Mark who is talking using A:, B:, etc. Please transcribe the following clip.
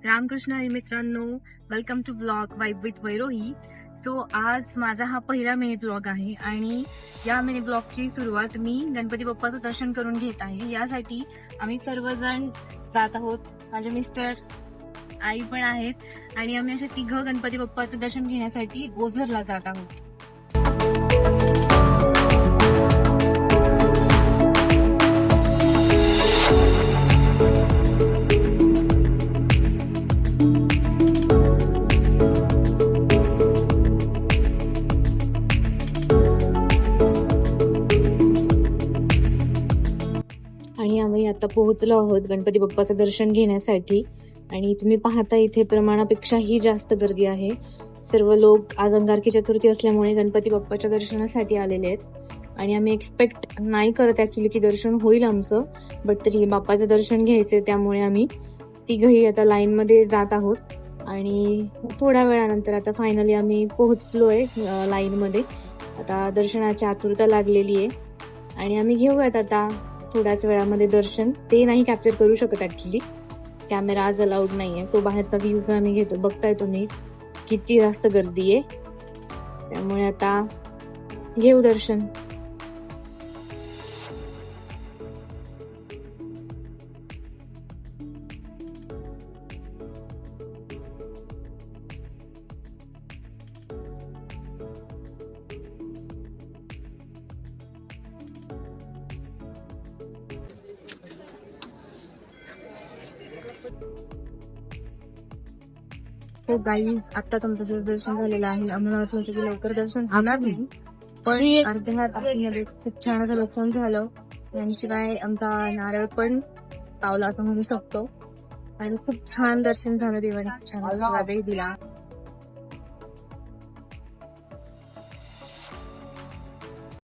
A: रामकृष्ण हरी मित्रांनो, welcome to blog vibe with Vairohi. So आज माझा हा पहिला मिनी ब्लॉग आहे आणि या मिनी ब्लॉगची सुरुवात मी गणपती बाप्पाचं दर्शन करून घेत आहे. यासाठी आम्ही सर्वजण जात आहोत. माझे मिस्टर, आई पण आहेत आणि आम्ही अशा तिघं गणपती बाप्पाचं दर्शन घेण्यासाठी ओझरला जात आहोत. आणि आम्ही आता पोहोचलो आहोत गणपती बाप्पाचं दर्शन घेण्यासाठी आणि तुम्ही पाहता इथे प्रमाणापेक्षाही जास्त गर्दी आहे. सर्व लोक आज अंगारकी चतुर्थी असल्यामुळे गणपती बाप्पाच्या दर्शनासाठी आलेले आहेत आणि आम्ही एक्सपेक्ट नाही करत ऍक्च्युली की दर्शन होईल आमचं, बट तरी बाप्पाचं दर्शन घ्यायचंय त्यामुळे आम्ही तिघही आता लाईन मध्ये जात आहोत आणि थोड्या वेळानंतर आता फायनली आम्ही पोहोचलोय लाईन मध्ये. आता दर्शनाची आतुरता लागलेली आहे आणि आम्ही घेऊयात आता थोड्याच वेळामध्ये दर्शन. ते नाही कॅप्चर करू शकत ऍक्च्युली, कॅमेरा आज अलाउड नाहीये. सो बाहेरचा व्ह्यूज आम्ही घेतो. बघताय तुम्ही किती जास्त गर्दी आहे, त्यामुळे आता घेऊ दर्शन. सो गाईज, आता तुमचं दर्शन झालेलं आहे. आम्हाला वाटलं की लवकर दर्शन होणार नाही, पण अर्ध्या तासामध्ये खूप छान असं दर्शन झालं आणि शिवाय आमचा नारळ पण पावला असं म्हणू शकतो आणि खूप छान दर्शन झालं. देवाने खूप छान आशीर्वादही दिला.